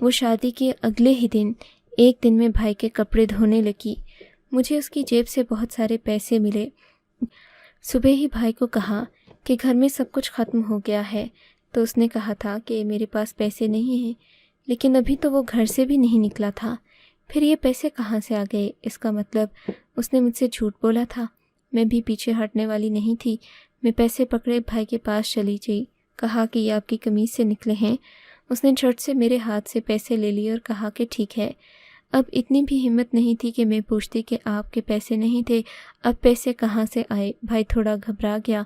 وہ شادی کے اگلے ہی دن ایک دن میں بھائی کے کپڑے دھونے لگی۔ مجھے اس کی جیب سے بہت سارے پیسے ملے۔ صبح ہی بھائی کو کہا کہ گھر میں سب کچھ ختم ہو گیا ہے، تو اس نے کہا تھا کہ میرے پاس پیسے نہیں ہیں، لیکن ابھی تو وہ گھر سے بھی نہیں نکلا تھا۔ پھر یہ پیسے کہاں سے آ گئے؟ اس کا مطلب اس نے مجھ سے جھوٹ بولا تھا۔ میں بھی پیچھے ہٹنے والی نہیں تھی۔ میں پیسے پکڑے بھائی کے پاس چلی گئی، کہا کہ یہ آپ کی قمیض سے نکلے ہیں۔ اس نے جھٹ سے میرے ہاتھ سے پیسے لے لیے اور کہا کہ ٹھیک ہے۔ اب اتنی بھی ہمت نہیں تھی کہ میں پوچھتی کہ آپ کے پیسے نہیں تھے، اب پیسے کہاں سے آئے؟ بھائی تھوڑا گھبرا گیا۔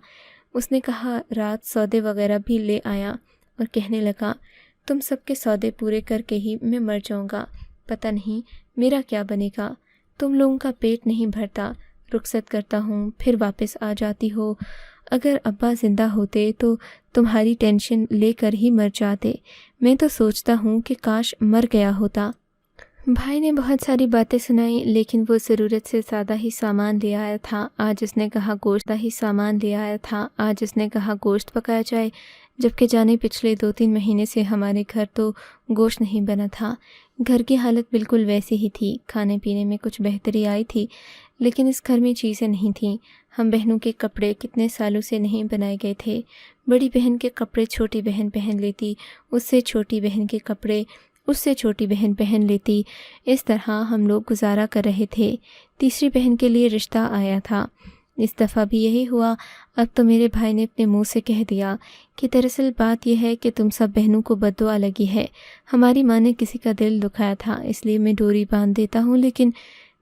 اس نے کہا رات سودے وغیرہ بھی لے آیا اور کہنے لگا تم سب کے سودے پورے کر کے ہی میں مر جاؤں گا، پتہ نہیں میرا کیا بنے گا۔ تم لوگوں کا پیٹ نہیں بھرتا، رخصت کرتا ہوں پھر واپس آ جاتی ہو۔ اگر ابا زندہ ہوتے تو تمہاری ٹینشن لے کر ہی مر جاتے۔ میں تو سوچتا ہوں کہ کاش مر گیا ہوتا۔ بھائی نے بہت ساری باتیں سنائی، لیکن وہ ضرورت سے زیادہ ہی سامان لے آیا تھا۔ آج اس نے کہا گوشت پکایا جائے، جبکہ جانے پچھلے 2-3 مہینے سے ہمارے گھر تو گوشت نہیں بنا تھا۔ گھر کی حالت بالکل ویسی ہی تھی، کھانے پینے میں کچھ بہتری آئی تھی، لیکن اس گھر میں چیزیں نہیں تھیں۔ ہم بہنوں کے کپڑے کتنے سالوں سے نہیں بنائے گئے تھے۔ بڑی بہن کے کپڑے چھوٹی بہن پہن لیتی، اس سے چھوٹی بہن کے کپڑے اس سے چھوٹی بہن پہن لیتی۔ اس طرح ہم لوگ گزارا کر رہے تھے۔ تیسری بہن کے لیے رشتہ آیا تھا، اس دفعہ بھی یہی ہوا۔ اب تو میرے بھائی نے اپنے منہ سے کہہ دیا کہ دراصل بات یہ ہے کہ تم سب بہنوں کو بد دعا لگی ہے۔ ہماری ماں نے کسی کا دل دکھایا تھا، اس لیے میں ڈوری باندھ دیتا ہوں، لیکن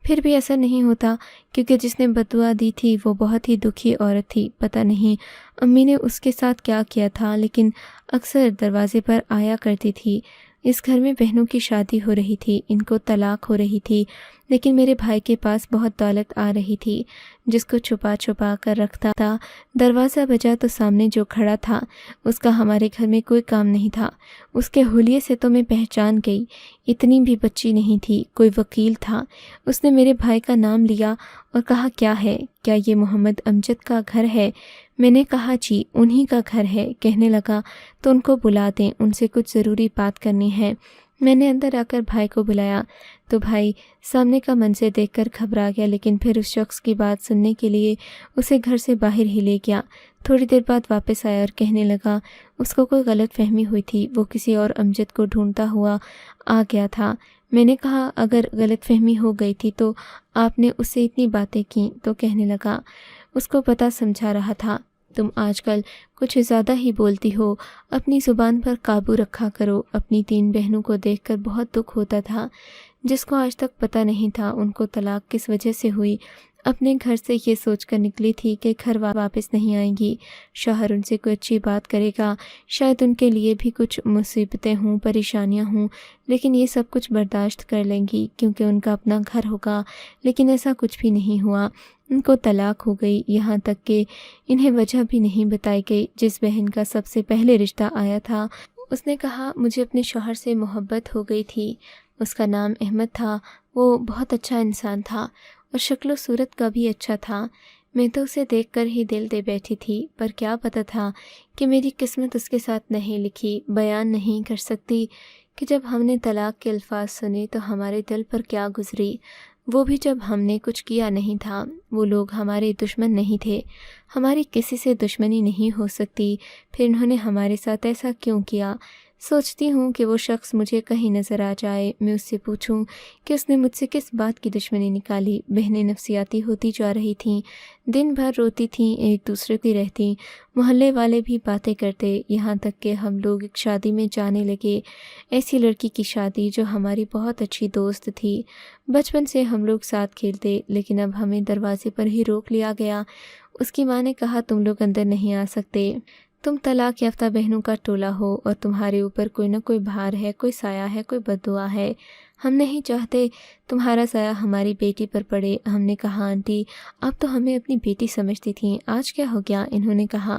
پھر بھی ایسا نہیں ہوتا، کیونکہ جس نے بد دعا دی تھی وہ بہت ہی دکھی عورت تھی۔ پتہ نہیں امی نے اس کے ساتھ کیا کیا تھا، لیکن اکثر دروازے پر آیا کرتی تھی۔ اس گھر میں بہنوں کی شادی ہو رہی تھی، ان کو طلاق ہو رہی تھی، لیکن میرے بھائی کے پاس بہت دولت آ رہی تھی جس کو چھپا چھپا کر رکھتا تھا۔ دروازہ بجا تو سامنے جو کھڑا تھا اس کا ہمارے گھر میں کوئی کام نہیں تھا۔ اس کے حلیے سے تو میں پہچان گئی، اتنی بھی بچی نہیں تھی، کوئی وکیل تھا۔ اس نے میرے بھائی کا نام لیا اور کہا کیا ہے؟ کیا یہ محمد امجد کا گھر ہے؟ میں نے کہا جی انہی کا گھر ہے۔ کہنے لگا تو ان کو بلا دیں، ان سے کچھ ضروری بات کرنی ہے۔ میں نے اندر آ کر بھائی کو بلایا تو بھائی سامنے کا منظر دیکھ کر گھبرا گیا، لیکن پھر اس شخص کی بات سننے کے لیے اسے گھر سے باہر ہی لے گیا۔ تھوڑی دیر بعد واپس آیا اور کہنے لگا اس کو کوئی غلط فہمی ہوئی تھی، وہ کسی اور امجد کو ڈھونڈتا ہوا آ گیا تھا۔ میں نے کہا اگر غلط فہمی ہو گئی تھی تو آپ نے اس سے اتنی باتیں کیں؟ تو کہنے لگا اس کو پتہ سمجھا رہا تھا تم آج کل کچھ زیادہ ہی بولتی ہو، اپنی زبان پر قابو رکھا کرو۔ اپنی 3 بہنوں کو دیکھ کر بہت دکھ ہوتا تھا، جس کو آج تک پتہ نہیں تھا ان کو طلاق کس وجہ سے ہوئی۔ اپنے گھر سے یہ سوچ کر نکلی تھی کہ گھر واپس نہیں آئیں گی، شوہر ان سے کوئی اچھی بات کرے گا، شاید ان کے لیے بھی کچھ مصیبتیں ہوں، پریشانیاں ہوں، لیکن یہ سب کچھ برداشت کر لیں گی کیونکہ ان کا اپنا گھر ہوگا۔ لیکن ایسا کچھ بھی نہیں ہوا، ان کو طلاق ہو گئی، یہاں تک کہ انہیں وجہ بھی نہیں بتائی گئی۔ جس بہن کا سب سے پہلے رشتہ آیا تھا اس نے کہا مجھے اپنے شوہر سے محبت ہو گئی تھی، اس کا نام احمد تھا، وہ بہت اچھا انسان تھا اور شکل و صورت کا بھی اچھا تھا۔ میں تو اسے دیکھ کر ہی دل دے بیٹھی تھی، پر کیا پتہ تھا کہ میری قسمت اس کے ساتھ نہیں لکھی۔ بیان نہیں کر سکتی کہ جب ہم نے طلاق کے الفاظ سنے تو ہمارے دل پر کیا گزری، وہ بھی جب ہم نے کچھ کیا نہیں تھا۔ وہ لوگ ہمارے دشمن نہیں تھے، ہماری کسی سے دشمنی نہیں ہو سکتی، پھر انہوں نے ہمارے ساتھ ایسا کیوں کیا؟ سوچتی ہوں کہ وہ شخص مجھے کہیں نظر آ جائے، میں اس سے پوچھوں کہ اس نے مجھ سے کس بات کی دشمنی نکالی۔ بہنیں نفسیاتی ہوتی جا رہی تھیں، دن بھر روتی تھیں، ایک دوسرے کی رہتی، محلے والے بھی باتیں کرتے، یہاں تک کہ ہم لوگ ایک شادی میں جانے لگے، ایسی لڑکی کی شادی جو ہماری بہت اچھی دوست تھی، بچپن سے ہم لوگ ساتھ کھیلتے، لیکن اب ہمیں دروازے پر ہی روک لیا گیا۔ اس کی ماں نے کہا تم لوگ اندر نہیں آ سکتے، تم طلاق یافتہ بہنوں کا ٹولہ ہو اور تمہارے اوپر کوئی نہ کوئی بھار ہے، کوئی سایہ ہے، کوئی بد دعا ہے، ہم نہیں چاہتے تمہارا سایہ ہماری بیٹی پر پڑے۔ ہم نے کہا آنٹی آپ تو ہمیں اپنی بیٹی سمجھتی تھیں، آج کیا ہو گیا؟ انہوں نے کہا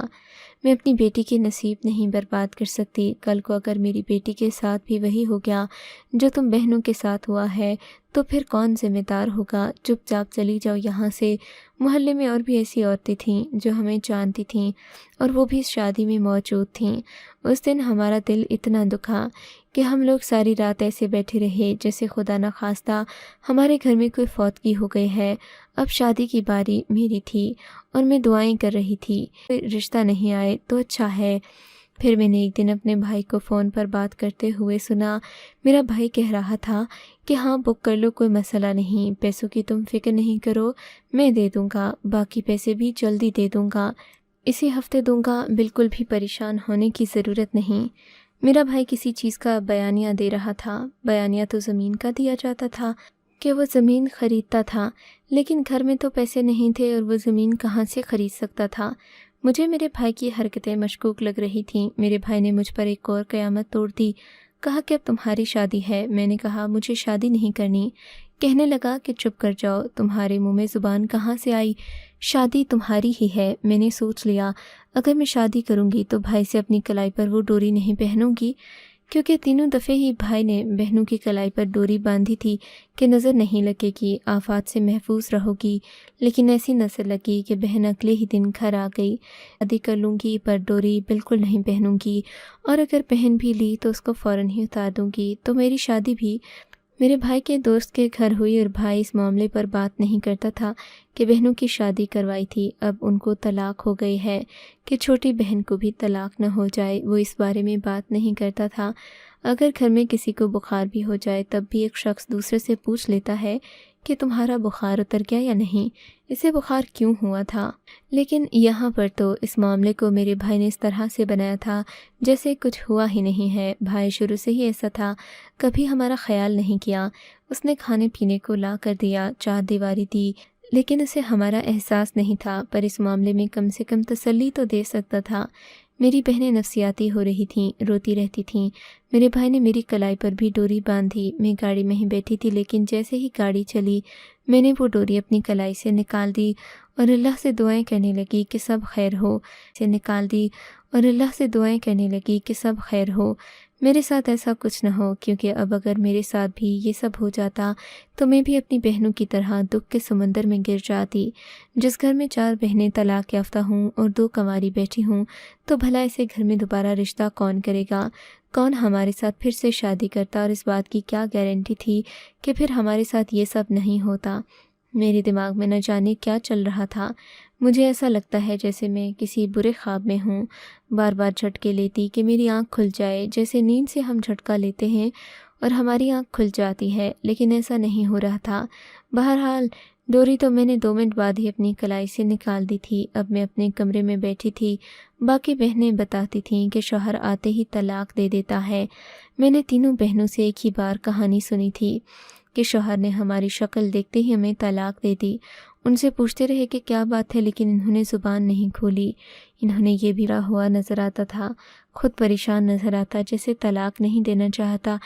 میں اپنی بیٹی کے نصیب نہیں برباد کر سکتی، کل کو اگر میری بیٹی کے ساتھ بھی وہی ہو گیا جو تم بہنوں کے ساتھ ہوا ہے تو پھر کون ذمہ دار ہوگا؟ چپ چاپ چلی جاؤ یہاں سے۔ محلے میں اور بھی ایسی عورتیں تھیں جو ہمیں جانتی تھیں اور وہ بھی اس شادی میں موجود تھیں۔ اس دن ہمارا دل اتنا دکھا کہ ہم لوگ ساری رات ایسے بیٹھے رہے جیسے خدا نخواستہ ہمارے گھر میں کوئی فوتگی ہو گئی ہے۔ اب شادی کی باری میری تھی اور میں دعائیں کر رہی تھی، رشتہ نہیں آئے تو اچھا ہے۔ پھر میں نے ایک دن اپنے بھائی کو فون پر بات کرتے ہوئے سنا۔ میرا بھائی کہہ رہا تھا کہ ہاں بک کر لو، کوئی مسئلہ نہیں، پیسوں کی تم فکر نہیں کرو، میں دے دوں گا، باقی پیسے بھی جلدی دے دوں گا، اسی ہفتے دوں گا، بالکل بھی پریشان ہونے کی ضرورت نہیں۔ میرا بھائی کسی چیز کا بیانیہ دے رہا تھا، بیانیہ تو زمین کا دیا جاتا تھا کہ وہ زمین خریدتا تھا، لیکن گھر میں تو پیسے نہیں تھے اور وہ زمین کہاں سے خرید سکتا تھا۔ مجھے میرے بھائی کی حرکتیں مشکوک لگ رہی تھیں۔ میرے بھائی نے مجھ پر ایک اور قیامت توڑ دی، کہا کہ اب تمہاری شادی ہے۔ میں نے کہا مجھے شادی نہیں کرنی۔ کہنے لگا کہ چپ کر جاؤ، تمہارے منہ میں زبان کہاں سے آئی، شادی تمہاری ہی ہے۔ میں نے سوچ لیا اگر میں شادی کروں گی تو بھائی سے اپنی کلائی پر وہ ڈوری نہیں پہنوں گی، کیونکہ تینوں دفعے ہی بھائی نے بہنوں کی کلائی پر ڈوری باندھی تھی کہ نظر نہیں لگے گی، آفات سے محفوظ رہو گی، لیکن ایسی نظر لگی کہ بہن اگلے ہی دن گھر آ گئی۔ شادی کر لوں گی پر ڈوری بالکل نہیں پہنوں گی، اور اگر پہن بھی لی تو اس کو فوراً ہی اتار دوں گی۔ تو میری شادی بھی میرے بھائی کے دوست کے گھر ہوئی، اور بھائی اس معاملے پر بات نہیں کرتا تھا کہ بہنوں کی شادی کروائی تھی، اب ان کو طلاق ہو گئی ہے کہ چھوٹی بہن کو بھی طلاق نہ ہو جائے، وہ اس بارے میں بات نہیں کرتا تھا۔ اگر گھر میں کسی کو بخار بھی ہو جائے تب بھی ایک شخص دوسرے سے پوچھ لیتا ہے کہ تمہارا بخار اتر گیا یا نہیں، اسے بخار کیوں ہوا تھا۔ لیکن یہاں پر تو اس معاملے کو میرے بھائی نے اس طرح سے بنایا تھا جیسے کچھ ہوا ہی نہیں ہے۔ بھائی شروع سے ہی ایسا تھا، کبھی ہمارا خیال نہیں کیا۔ اس نے کھانے پینے کو لا کر دیا، چار دیواری دی، لیکن اسے ہمارا احساس نہیں تھا، پر اس معاملے میں کم سے کم تسلی تو دے سکتا تھا۔ میری بہنیں نفسیاتی ہو رہی تھیں، روتی رہتی تھیں۔ میرے بھائی نے میری کلائی پر بھی ڈوری باندھی۔ میں گاڑی میں ہی بیٹھی تھی، لیکن جیسے ہی گاڑی چلی میں نے وہ ڈوری اپنی کلائی سے نکال دی اور اللہ سے دعائیں کرنے لگی کہ سب خیر ہو، کہ سب خیر ہو، میرے ساتھ ایسا کچھ نہ ہو، کیونکہ اب اگر میرے ساتھ بھی یہ سب ہو جاتا تو میں بھی اپنی بہنوں کی طرح دکھ کے سمندر میں گر جاتی۔ جس گھر میں 4 بہنیں طلاق یافتہ ہوں اور 2 کنواری بیٹھی ہوں تو بھلا ایسے گھر میں دوبارہ رشتہ کون کرے گا؟ کون ہمارے ساتھ پھر سے شادی کرتا؟ اور اس بات کی کیا گارنٹی تھی کہ پھر ہمارے ساتھ یہ سب نہیں ہوتا؟ میرے دماغ میں نہ جانے کیا چل رہا تھا۔ مجھے ایسا لگتا ہے جیسے میں کسی برے خواب میں ہوں، بار بار جھٹکے لیتی کہ میری آنکھ کھل جائے، جیسے نیند سے ہم جھٹکا لیتے ہیں اور ہماری آنکھ کھل جاتی ہے، لیکن ایسا نہیں ہو رہا تھا۔ بہرحال ڈوری تو میں نے 2 منٹ بعد ہی اپنی کلائی سے نکال دی تھی۔ اب میں اپنے کمرے میں بیٹھی تھی، باقی بہنیں بتاتی تھیں کہ شوہر آتے ہی طلاق دے دیتا ہے۔ میں نے تینوں بہنوں سے ایک ہی بار کہانی سنی تھی کہ شوہر نے ہماری شکل دیکھتے ہی ہمیں طلاق دے دی۔ ان سے پوچھتے رہے کہ کیا بات ہے، لیکن انہوں نے زبان نہیں کھولی۔ انہوں نے یہ بھی رہا ہوا نظر آتا تھا، خود پریشان نظر آتا، جیسے طلاق نہیں دینا چاہتا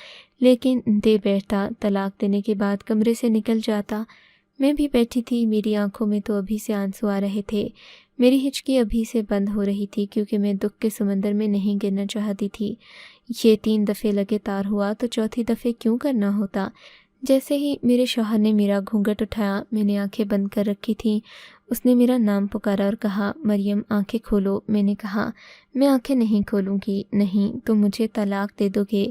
لیکن دے بیٹھتا، طلاق دینے کے بعد کمرے سے نکل جاتا۔ میں بھی بیٹھی تھی، میری آنکھوں میں تو ابھی سے آنسو آ رہے تھے، میری ہچکی ابھی سے بند ہو رہی تھی، کیونکہ میں دکھ کے سمندر میں نہیں گرنا چاہتی تھی۔ یہ 3 دفعے لگاتار ہوا تو چوتھی دفعے کیوں کرنا ہوتا؟ جیسے ہی میرے شوہر نے میرا گھونگھٹ اٹھایا، میں نے آنکھیں بند کر رکھی تھیں، اس نے میرا نام پکارا اور کہا مریم آنکھیں کھولو۔ میں نے کہا میں آنکھیں نہیں کھولوں گی۔ نہیں تم مجھے طلاق دے دو گے؟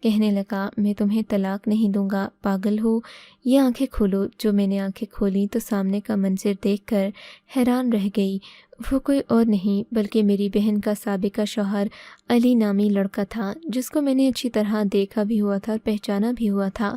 کہنے لگا میں تمہیں طلاق نہیں دوں گا، پاگل ہو، یہ آنکھیں کھولو۔ جو میں نے آنکھیں کھولیں تو سامنے کا منظر دیکھ کر حیران رہ گئی۔ وہ کوئی اور نہیں بلکہ میری بہن کا سابقہ شوہر علی نامی لڑکا تھا، جس کو میں نے اچھی طرح دیکھا بھی ہوا تھا اور پہچانا بھی ہوا تھا،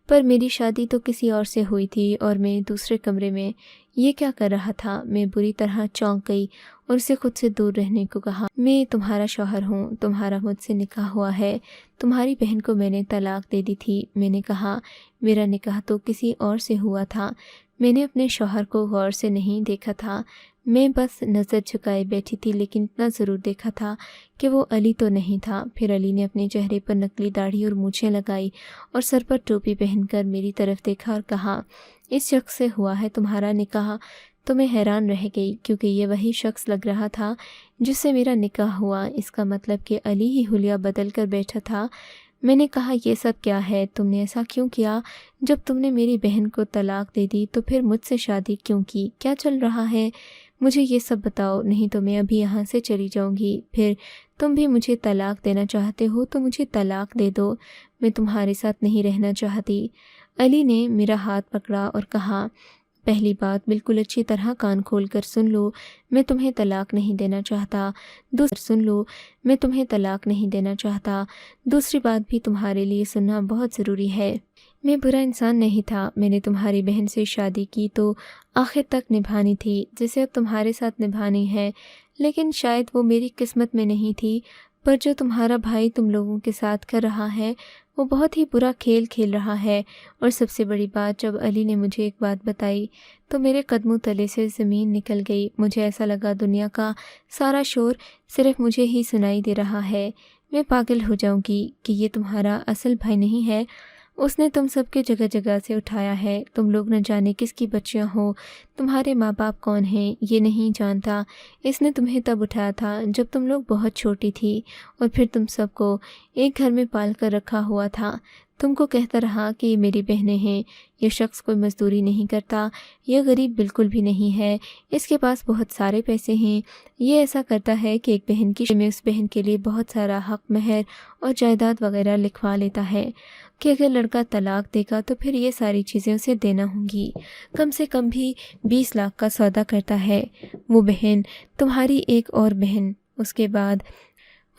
پر میری شادی تو کسی اور سے ہوئی تھی اور میں دوسرے کمرے میں یہ کیا کر رہا تھا؟ میں بری طرح چونک گئی اور اسے خود سے دور رہنے کو کہا۔ میں تمہارا شوہر ہوں، تمہارا مجھ سے نکاح ہوا ہے، تمہاری بہن کو میں نے طلاق دے دی تھی۔ میں نے کہا میرا نکاح تو کسی اور سے ہوا تھا، میں نے اپنے شوہر کو غور سے نہیں دیکھا تھا، میں بس نظر جھکائے بیٹھی تھی، لیکن اتنا ضرور دیکھا تھا کہ وہ علی تو نہیں تھا۔ پھر علی نے اپنے چہرے پر نکلی داڑھی اور مونچھیں لگائی اور سر پر ٹوپی پہن کر میری طرف دیکھا اور کہا اس شخص سے ہوا ہے تمہارا نکاح؟ تو میں حیران رہ گئی، کیونکہ یہ وہی شخص لگ رہا تھا جس سے میرا نکاح ہوا۔ اس کا مطلب کہ علی ہی حلیہ بدل کر بیٹھا تھا۔ میں نے کہا یہ سب کیا ہے؟ تم نے ایسا کیوں کیا؟ جب تم نے میری بہن کو طلاق دے دی تو پھر مجھ سے شادی کیوں کی؟ کیا چل رہا ہے؟ مجھے یہ سب بتاؤ، نہیں تو میں ابھی یہاں سے چلی جاؤں گی۔ پھر تم بھی مجھے طلاق دینا چاہتے ہو تو مجھے طلاق دے دو، میں تمہارے ساتھ نہیں رہنا چاہتی۔ علی نے میرا ہاتھ پکڑا اور کہا، پہلی بات بالکل اچھی طرح کان کھول کر سن لو، میں تمہیں طلاق نہیں دینا چاہتا۔ دوسری بات بھی تمہارے لیے سننا بہت ضروری ہے۔ میں برا انسان نہیں تھا، میں نے تمہاری بہن سے شادی کی تو آخر تک نبھانی تھی، جسے اب تمہارے ساتھ نبھانی ہے، لیکن شاید وہ میری قسمت میں نہیں تھی۔ پر جو تمہارا بھائی تم لوگوں کے ساتھ کر رہا ہے وہ بہت ہی برا کھیل کھیل رہا ہے۔ اور سب سے بڑی بات، جب علی نے مجھے ایک بات بتائی تو میرے قدموں تلے سے زمین نکل گئی۔ مجھے ایسا لگا دنیا کا سارا شور صرف مجھے ہی سنائی دے رہا ہے۔ میں پاگل ہو جاؤں گی کہ یہ تمہارا اصل بھائی نہیں ہے، اس نے تم سب کے جگہ جگہ سے اٹھایا ہے۔ تم لوگ نہ جانے کس کی بچیاں ہو، تمہارے ماں باپ کون ہیں یہ نہیں جانتا۔ اس نے تمہیں تب اٹھایا تھا جب تم لوگ بہت چھوٹی تھی، اور پھر تم سب کو ایک گھر میں پال کر رکھا ہوا تھا۔ تم کو کہتا رہا کہ یہ میری بہنیں ہیں، یہ شخص کوئی مزدوری نہیں کرتا، یہ غریب بالکل بھی نہیں ہے، اس کے پاس بہت سارے پیسے ہیں، یہ ایسا کرتا ہے کہ ایک بہن کی میں اس بہن کے لیے بہت سارا حق مہر اور جائیداد وغیرہ لکھوا لیتا ہے کہ اگر لڑکا طلاق دے گا تو پھر یہ ساری چیزیں اسے دینا ہوں گی۔ کم سے کم بھی 20 لاکھ کا سودا کرتا ہے۔ وہ بہن تمہاری ایک اور بہن، اس کے بعد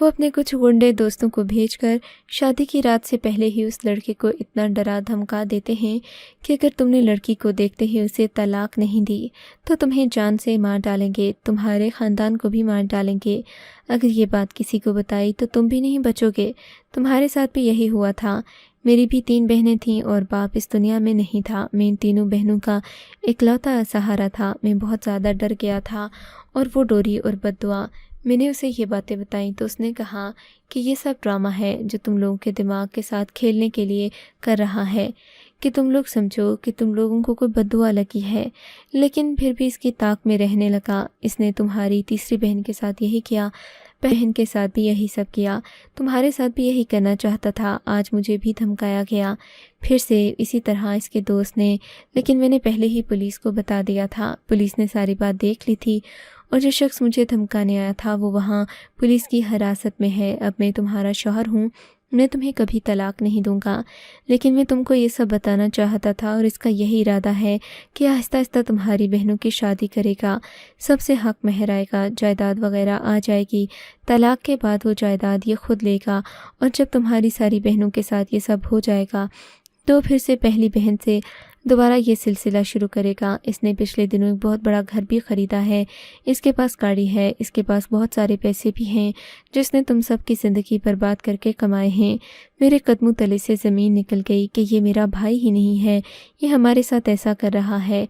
وہ اپنے کچھ غنڈے دوستوں کو بھیج کر شادی کی رات سے پہلے ہی اس لڑکے کو اتنا ڈرا دھمکا دیتے ہیں کہ اگر تم نے لڑکی کو دیکھتے ہی اسے طلاق نہیں دی تو تمہیں جان سے مار ڈالیں گے، تمہارے خاندان کو بھی مار ڈالیں گے۔ اگر یہ بات کسی کو بتائی تو تم بھی نہیں بچو گے۔ تمہارے ساتھ بھی یہی ہوا تھا۔ میری بھی 3 بہنیں تھیں اور باپ اس دنیا میں نہیں تھا۔ میں ان تینوں بہنوں کا اکلوتا سہارا تھا۔ میں بہت زیادہ ڈر گیا تھا، اور وہ ڈوری اور بددعا۔ میں نے اسے یہ باتیں بتائیں تو اس نے کہا کہ یہ سب ڈرامہ ہے جو تم لوگوں کے دماغ کے ساتھ کھیلنے کے لیے کر رہا ہے، کہ تم لوگ سمجھو کہ تم لوگوں کو کوئی بددعا لگی ہے۔ لیکن پھر بھی اس کی طاق میں رہنے لگا۔ اس نے تمہاری تیسری بہن کے ساتھ یہی کیا، بہن کے ساتھ بھی یہی سب کیا، تمہارے ساتھ بھی یہی کرنا چاہتا تھا۔ آج مجھے بھی دھمکایا گیا پھر سے اسی طرح اس کے دوست نے، لیکن میں نے پہلے ہی پولیس کو بتا دیا تھا۔ پولیس نے ساری بات دیکھ لی تھی، اور جو شخص مجھے دھمکانے آیا تھا وہ وہاں پولیس کی حراست میں ہے۔ اب میں تمہارا شوہر ہوں، میں تمہیں کبھی طلاق نہیں دوں گا، لیکن میں تم کو یہ سب بتانا چاہتا تھا، اور اس کا یہی ارادہ ہے کہ آہستہ آہستہ تمہاری بہنوں کی شادی کرے گا، سب سے حق مہر آئے گا، جائیداد وغیرہ آ جائے گی۔ طلاق کے بعد وہ جائیداد یہ خود لے گا، اور جب تمہاری ساری بہنوں کے ساتھ یہ سب ہو جائے گا تو پھر سے پہلی بہن سے دوبارہ یہ سلسلہ شروع کرے گا۔ اس نے پچھلے دنوں ایک بہت بڑا گھر بھی خریدا ہے، اس کے پاس گاڑی ہے، اس کے پاس بہت سارے پیسے بھی ہیں جس نے تم سب کی زندگی برباد کر کے کمائے ہیں۔ میرے قدموں تلے سے زمین نکل گئی کہ یہ میرا بھائی ہی نہیں ہے، یہ ہمارے ساتھ ایسا کر رہا ہے۔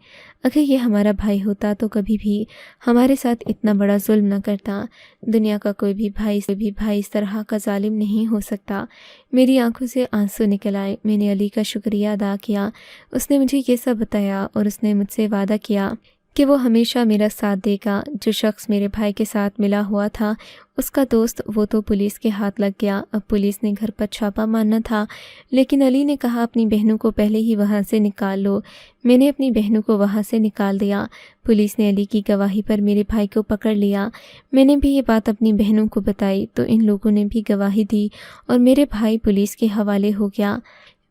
اگر یہ ہمارا بھائی ہوتا تو کبھی بھی ہمارے ساتھ اتنا بڑا ظلم نہ کرتا۔ دنیا کا کوئی بھی بھائی اس طرح کا ظالم نہیں ہو سکتا۔ میری آنکھوں سے آنسو نکل آئے۔ میں نے علی کا شکریہ ادا کیا، اس نے مجھے یہ سب بتایا، اور اس نے مجھ سے وعدہ کیا کہ وہ ہمیشہ میرا ساتھ دے گا۔ جو شخص میرے بھائی کے ساتھ ملا ہوا تھا اس کا دوست، وہ تو پولیس کے ہاتھ لگ گیا۔ اب پولیس نے گھر پر چھاپا مارنا تھا، لیکن علی نے کہا اپنی بہنوں کو پہلے ہی وہاں سے نکال لو۔ میں نے اپنی بہنوں کو وہاں سے نکال دیا۔ پولیس نے علی کی گواہی پر میرے بھائی کو پکڑ لیا۔ میں نے بھی یہ بات اپنی بہنوں کو بتائی تو ان لوگوں نے بھی گواہی دی، اور میرے بھائی پولیس کے حوالے ہو گیا۔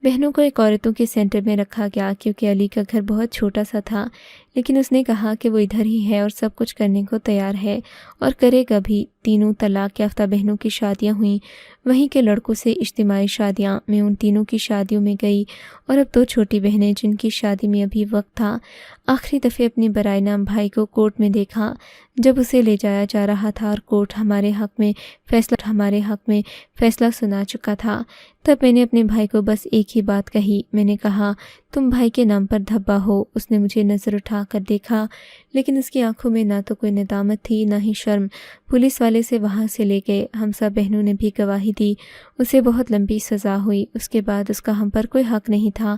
بہنوں کو ایک عورتوں کے سینٹر میں رکھا گیا کیونکہ علی کا گھر بہت چھوٹا سا تھا، لیکن اس نے کہا کہ وہ ادھر ہی ہے اور سب کچھ کرنے کو تیار ہے اور کرے گا بھی۔ تینوں طلاق یافتہ بہنوں کی شادیاں ہوئیں، وہیں کے لڑکوں سے اجتماعی شادیاں۔ میں ان تینوں کی شادیوں میں گئی، اور اب 2 چھوٹی بہنیں جن کی شادی میں ابھی وقت تھا، آخری دفعہ اپنے برائے نام بھائی کو کورٹ میں دیکھا جب اسے لے جایا جا رہا تھا، اور کورٹ ہمارے حق میں فیصلہ سنا چکا تھا۔ تب میں نے اپنے بھائی کو بس ایک ہی بات کہی۔ میں نے کہا تم بھائی کے نام پر دھبا ہو۔ اس نے مجھے نظر اٹھا کر دیکھا، لیکن اس کی آنکھوں میں نہ تو کوئی ندامت تھی نہ ہی شرم۔ پولیس والے سے وہاں سے لے گئے۔ ہم سب بہنوں نے بھی گواہی دی۔ اسے بہت لمبی سزا ہوئی۔ اس کے بعد اس کا ہم پر کوئی حق نہیں تھا۔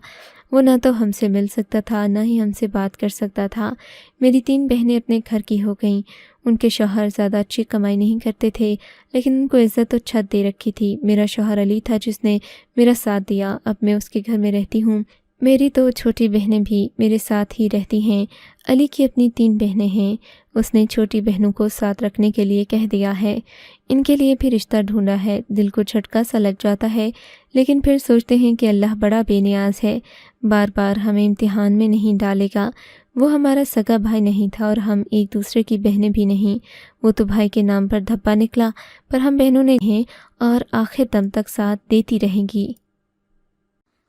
وہ نہ تو ہم سے مل سکتا تھا نہ ہی ہم سے بات کر سکتا تھا۔ میری 3 بہنیں اپنے گھر کی ہو گئیں۔ ان کے شوہر زیادہ اچھی کمائی نہیں کرتے تھے، لیکن ان کو عزت و چھت دے رکھی تھی۔ میرا شوہر علی تھا جس نے میرا ساتھ دیا۔ اب میں اس کے گھر میں رہتی ہوں۔ میری تو چھوٹی بہنیں بھی میرے ساتھ ہی رہتی ہیں۔ علی کی اپنی 3 بہنیں ہیں، اس نے چھوٹی بہنوں کو ساتھ رکھنے کے لیے کہہ دیا ہے۔ ان کے لیے بھی رشتہ ڈھونڈا ہے۔ دل کو جھٹکا سا لگ جاتا ہے، لیکن پھر سوچتے ہیں کہ اللہ بڑا بے نیاز ہے، بار بار ہمیں امتحان میں نہیں ڈالے گا۔ وہ ہمارا سگا بھائی نہیں تھا اور ہم ایک دوسرے کی بہنیں بھی نہیں، وہ تو بھائی کے نام پر دھبا نکلا، پر ہم بہنوں نے ہیں اور آخر دم تک ساتھ دیتی رہیں گی۔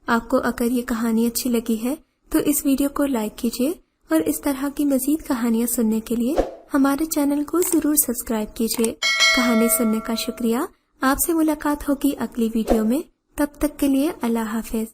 آپ کو اگر یہ کہانی اچھی لگی ہے تو اس ویڈیو کو لائک کیجیے اور اس طرح کی مزید کہانیاں سننے کے لیے ہمارے چینل کو ضرور سبسکرائب کیجیے۔ کہانی سننے کا شکریہ۔ آپ سے ملاقات ہوگی اگلی ویڈیو میں، تب تک کے لیے اللہ حافظ۔